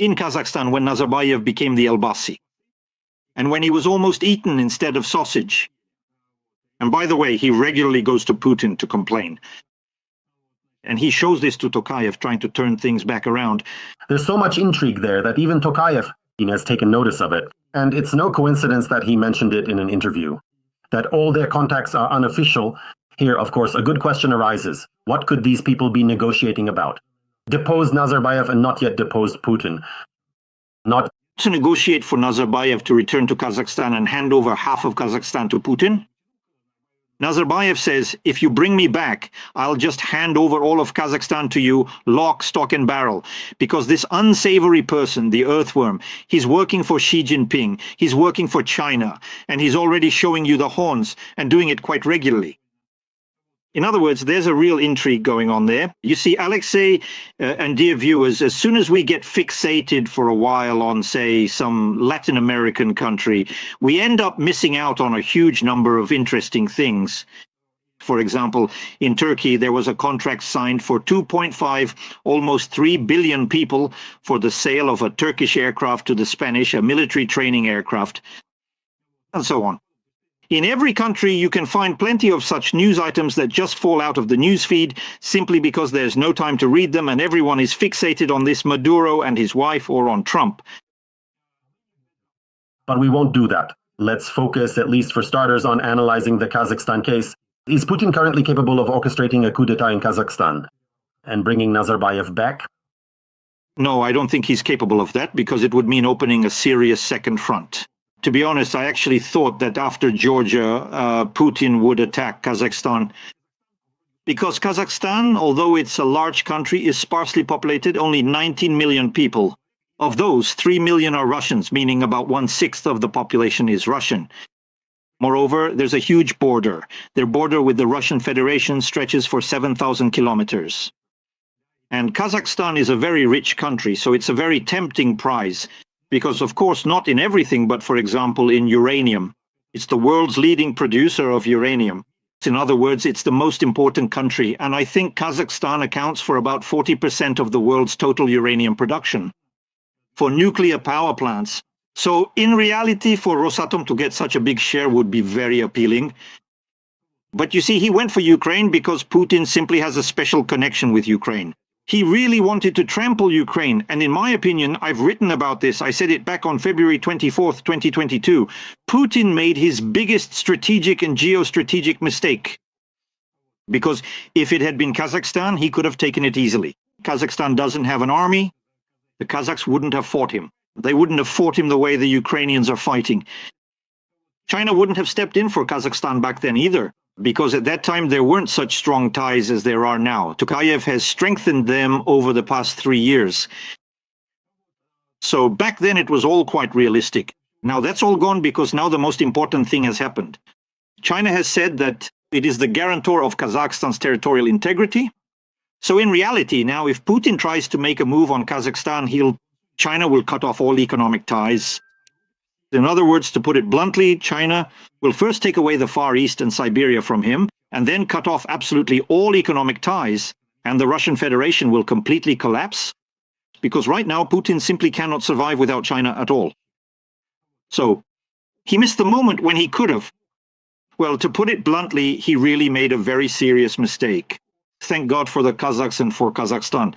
in Kazakhstan when Nazarbayev became the Elbasi, and when he was almost eaten instead of sausage. And by the way, he regularly goes to Putin to complain. And he shows this to Tokayev, trying to turn things back around. There's so much intrigue there that even Tokayev has taken notice of it. And it's no coincidence that he mentioned it in an interview. That all their contacts are unofficial. Here, of course, a good question arises. What could these people be negotiating about? Depose Nazarbayev and not yet depose Putin. Not to negotiate for Nazarbayev to return to Kazakhstan and hand over half of Kazakhstan to Putin. Nazarbayev says, if you bring me back, I'll just hand over all of Kazakhstan to you, lock, stock and barrel. Because this unsavory person, the earthworm, he's working for Xi Jinping, he's working for China, and he's already showing you the horns and doing it quite regularly. In other words, there's a real intrigue going on there. You see, Alexei and dear viewers, as soon as we get fixated for a while on, say, some Latin American country, we end up missing out on a huge number of interesting things. For example, in Turkey, there was a contract signed for 2.5, almost 3 billion people for the sale of a Turkish aircraft to the Spanish, a military training aircraft, and so on. In every country, you can find plenty of such news items that just fall out of the news feed simply because there's no time to read them and everyone is fixated on this Maduro and his wife or on Trump. But we won't do that. Let's focus, at least for starters, on analyzing the Kazakhstan case. Is Putin currently capable of orchestrating a coup d'etat in Kazakhstan and bringing Nazarbayev back? No, I don't think he's capable of that because it would mean opening a serious second front. To be honest, I actually thought that after Georgia, Putin would attack Kazakhstan. Because Kazakhstan, although it's a large country, is sparsely populated, only 19 million people. Of those, 3 million are Russians, meaning about 1/6 of the population is Russian. Moreover, there's a huge border. Their border with the Russian Federation stretches for 7,000 kilometers. And Kazakhstan is a very rich country, so it's a very tempting prize. Because, of course, not in everything, but, for example, in uranium. It's the world's leading producer of uranium. In other words, it's the most important country, and I think Kazakhstan accounts for about 40% of the world's total uranium production. For nuclear power plants. So, in reality, for Rosatom to get such a big share would be very appealing. But you see, he went for Ukraine because Putin simply has a special connection with Ukraine. He really wanted to trample Ukraine, and in my opinion, I've written about this, I said it back on February 24th, 2022, Putin made his biggest strategic and geostrategic mistake. Because if it had been Kazakhstan, he could have taken it easily. Kazakhstan doesn't have an army, the Kazakhs wouldn't have fought him. They wouldn't have fought him the way the Ukrainians are fighting. China wouldn't have stepped in for Kazakhstan back then either. Because at that time there weren't such strong ties as there are now. Tokayev has strengthened them over the past 3 years. So back then it was all quite realistic. Now that's all gone because now the most important thing has happened. China has said that it is the guarantor of Kazakhstan's territorial integrity. So in reality now, if Putin tries to make a move on Kazakhstan, China will cut off all economic ties. In other words, to put it bluntly, China will first take away the Far East and Siberia from him, and then cut off absolutely all economic ties, and the Russian Federation will completely collapse. Because right now, Putin simply cannot survive without China at all. So, he missed the moment when he could have. Well, to put it bluntly, he really made a very serious mistake. Thank God for the Kazakhs and for Kazakhstan.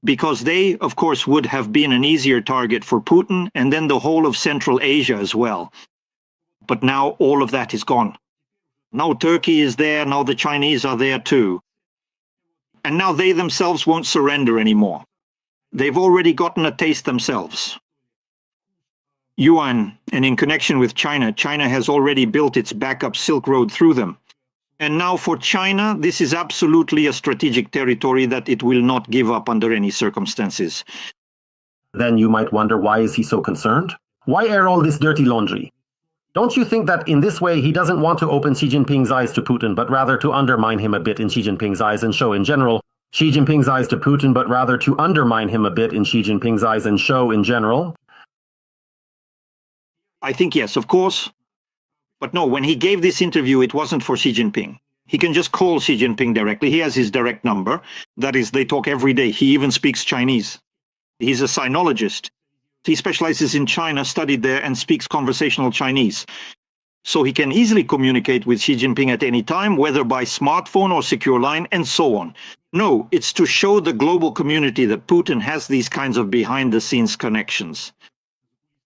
Because they, of course, would have been an easier target for Putin, and then the whole of Central Asia as well. But now all of that is gone. Now Turkey is there, now the Chinese are there too. And now they themselves won't surrender anymore. They've already gotten a taste themselves. Yuan, and in connection with China, China has already built its backup Silk Road through them. And now for China, this is absolutely a strategic territory that it will not give up under any circumstances. Then you might wonder, why is he so concerned? Why air all this dirty laundry? Don't you think that in this way he doesn't want to open Xi Jinping's eyes to Putin, but rather to undermine him a bit in Xi Jinping's eyes and show in general Xi Jinping's eyes to Putin, but rather to undermine him a bit in Xi Jinping's eyes and show in general? I think yes, of course. But no, when he gave this interview, it wasn't for Xi Jinping. He can just call Xi Jinping directly. He has his direct number. That is, they talk every day. He even speaks Chinese. He's a sinologist. He specializes in China, studied there, and speaks conversational Chinese. So he can easily communicate with Xi Jinping at any time, whether by smartphone or secure line, and so on. No, it's to show the global community that Putin has these kinds of behind-the-scenes connections.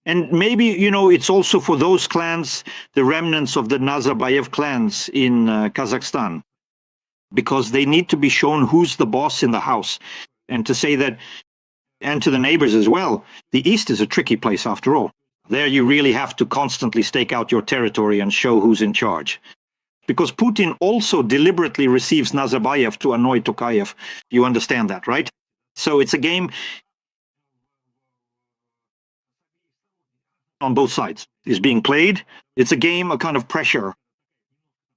And maybe, it's also for those clans, the remnants of the Nazarbayev clans in Kazakhstan, because they need to be shown who's the boss in the house. And to say that, and to the neighbors as well, the East is a tricky place after all. There you really have to constantly stake out your territory and show who's in charge. Because Putin also deliberately receives Nazarbayev to annoy Tokayev. You understand that, right? So it's a game on both sides is being played. It's a game, a kind of pressure.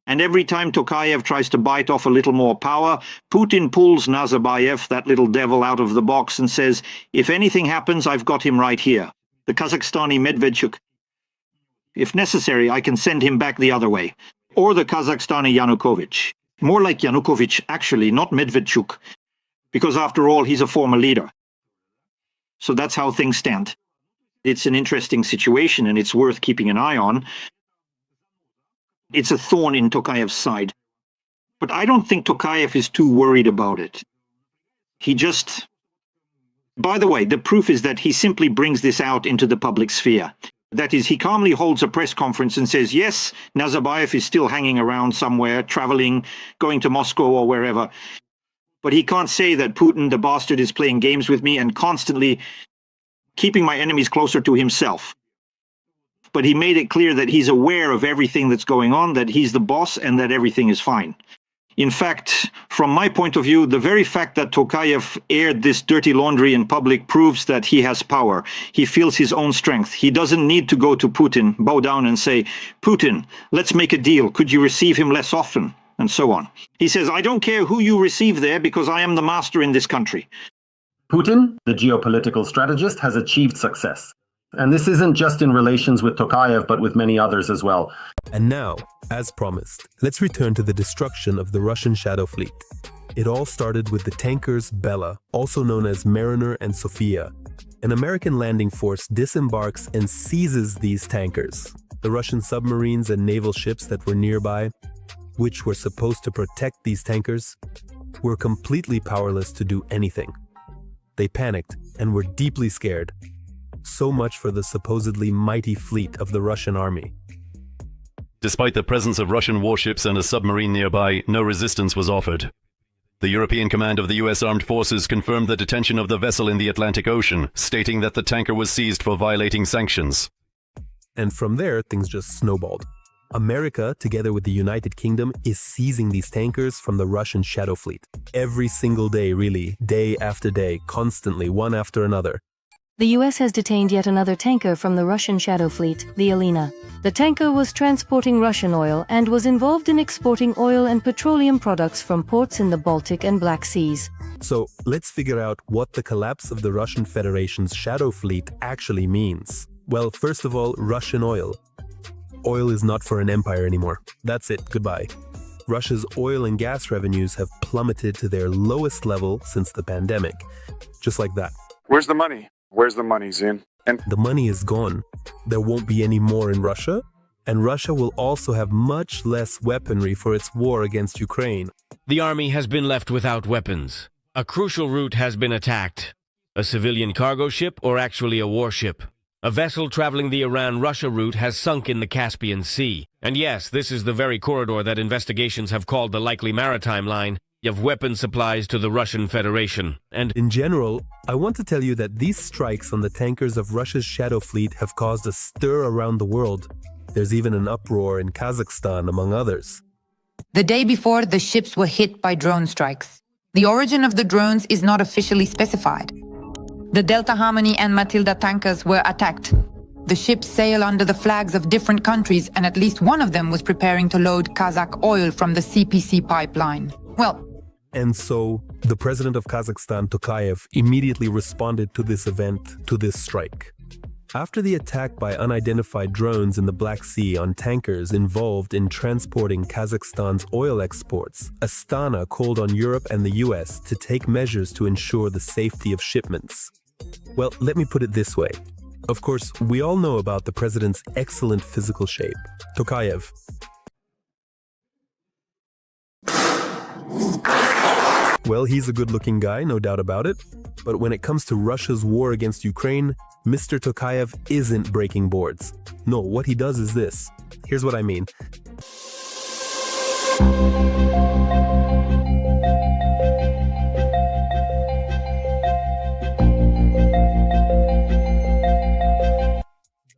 And every time Tokayev tries to bite off a little more power, Putin pulls Nazarbayev, that little devil, out of the box and says, if anything happens, I've got him right here. The Kazakhstani Medvedchuk. If necessary, I can send him back the other way. Or the Kazakhstani Yanukovych. More like Yanukovych, actually, not Medvedchuk. Because after all, he's a former leader. So that's how things stand. It's an interesting situation, and it's worth keeping an eye on. It's a thorn in Tokayev's side. But I don't think Tokayev is too worried about it. He just... By the way, the proof is that he simply brings this out into the public sphere. That is, he calmly holds a press conference and says, yes, Nazarbayev is still hanging around somewhere, traveling, going to Moscow or wherever. But he can't say that Putin, the bastard, is playing games with me and constantly keeping my enemies closer to himself. But he made it clear that he's aware of everything that's going on, that he's the boss, and that everything is fine. In fact, from my point of view, the very fact that Tokayev aired this dirty laundry in public proves that he has power. He feels his own strength. He doesn't need to go to Putin, bow down and say, Putin, let's make a deal. Could you receive him less often? And so on. He says, I don't care who you receive there because I am the master in this country. Putin, the geopolitical strategist, has achieved success. And this isn't just in relations with Tokayev, but with many others as well. And now, as promised, let's return to the destruction of the Russian Shadow Fleet. It all started with the tankers Bella, also known as Mariner and Sofia. An American landing force disembarks and seizes these tankers. The Russian submarines and naval ships that were nearby, which were supposed to protect these tankers, were completely powerless to do anything. They panicked and were deeply scared. So much for the supposedly mighty fleet of the Russian army. Despite the presence of Russian warships and a submarine nearby, no resistance was offered. The European Command of the US Armed Forces confirmed the detention of the vessel in the Atlantic Ocean, stating that the tanker was seized for violating sanctions. And from there, things just snowballed. America, together with the United Kingdom, is seizing these tankers from the Russian Shadow Fleet. Every single day, really, day after day, constantly, one after another. The US has detained yet another tanker from the Russian Shadow Fleet, the Alina. The tanker was transporting Russian oil and was involved in exporting oil and petroleum products from ports in the Baltic and Black Seas. So, let's figure out what the collapse of the Russian Federation's Shadow Fleet actually means. Well, first of all, Russian oil. Oil is not for an empire anymore. That's it, goodbye. Russia's oil and gas revenues have plummeted to their lowest level since the pandemic. Just like that. Where's the money? Where's the money, Zin? And the money is gone. There won't be any more in Russia, and Russia will also have much less weaponry for its war against Ukraine. The army has been left without weapons. A crucial route has been attacked. A civilian cargo ship or actually a warship. A vessel traveling the Iran-Russia route has sunk in the Caspian Sea. And yes, this is the very corridor that investigations have called the likely maritime line of weapon supplies to the Russian Federation. And in general, I want to tell you that these strikes on the tankers of Russia's Shadow Fleet have caused a stir around the world. There's even an uproar in Kazakhstan, among others. The day before, the ships were hit by drone strikes. The origin of the drones is not officially specified. The Delta Harmony and Matilda tankers were attacked. The ships sail under the flags of different countries, and at least one of them was preparing to load Kazakh oil from the CPC pipeline. And so, the president of Kazakhstan, Tokayev, immediately responded to this event, to this strike. After the attack by unidentified drones in the Black Sea on tankers involved in transporting Kazakhstan's oil exports, Astana called on Europe and the US to take measures to ensure the safety of shipments. Well, let me put it this way. Of course, we all know about the president's excellent physical shape, Tokayev. Well, he's a good-looking guy, no doubt about it. But when it comes to Russia's war against Ukraine, Mr. Tokayev isn't breaking boards. No, what he does is this. Here's what I mean.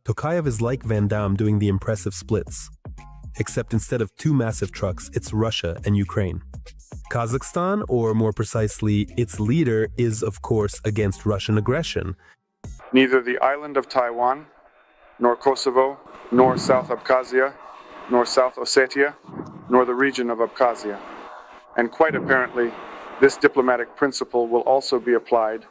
Tokayev is like Van Damme doing the impressive splits. Except instead of two massive trucks, it's Russia and Ukraine. Kazakhstan, or more precisely, its leader, is of course against Russian aggression. Neither the island of Taiwan, nor Kosovo, nor South Abkhazia, nor South Ossetia, nor the region of Abkhazia. And quite apparently, this diplomatic principle will also be applied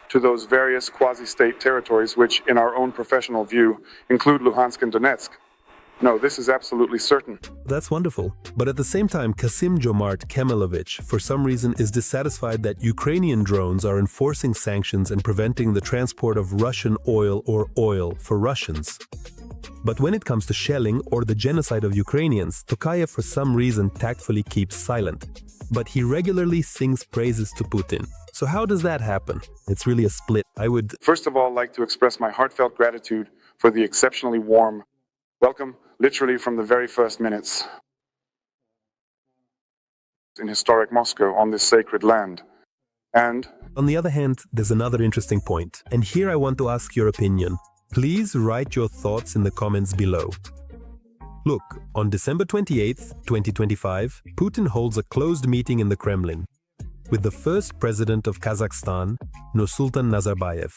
to those various quasi-state territories which, in our own professional view, include Luhansk and Donetsk. No, this is absolutely certain. That's wonderful. But at the same time, Kassym-Jomart Kemalovic, for some reason, is dissatisfied that Ukrainian drones are enforcing sanctions and preventing the transport of Russian oil or oil for Russians. But when it comes to shelling or the genocide of Ukrainians, Tokayev for some reason tactfully keeps silent. But he regularly sings praises to Putin. So how does that happen? It's really a split. I would first of all like to express my heartfelt gratitude for the exceptionally warm welcome, literally from the very first minutes, in historic Moscow on this sacred land. And on the other hand, there's another interesting point. And here I want to ask your opinion. Please write your thoughts in the comments below. Look, on December 28th, 2025, Putin holds a closed meeting in the Kremlin with the first president of Kazakhstan, Nursultan Nazarbayev.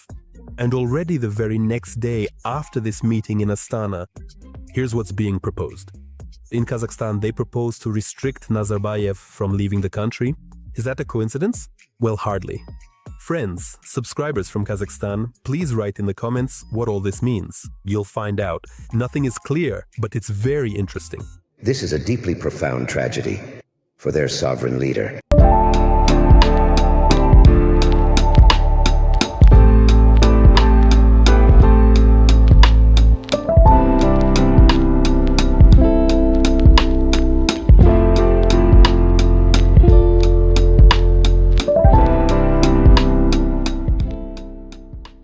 And already the very next day after this meeting in Astana, here's what's being proposed. In Kazakhstan, they propose to restrict Nazarbayev from leaving the country. Is that a coincidence? Well, hardly. Friends, subscribers from Kazakhstan, please write in the comments what all this means. You'll find out. Nothing is clear, but it's very interesting. This is a deeply profound tragedy for their sovereign leader.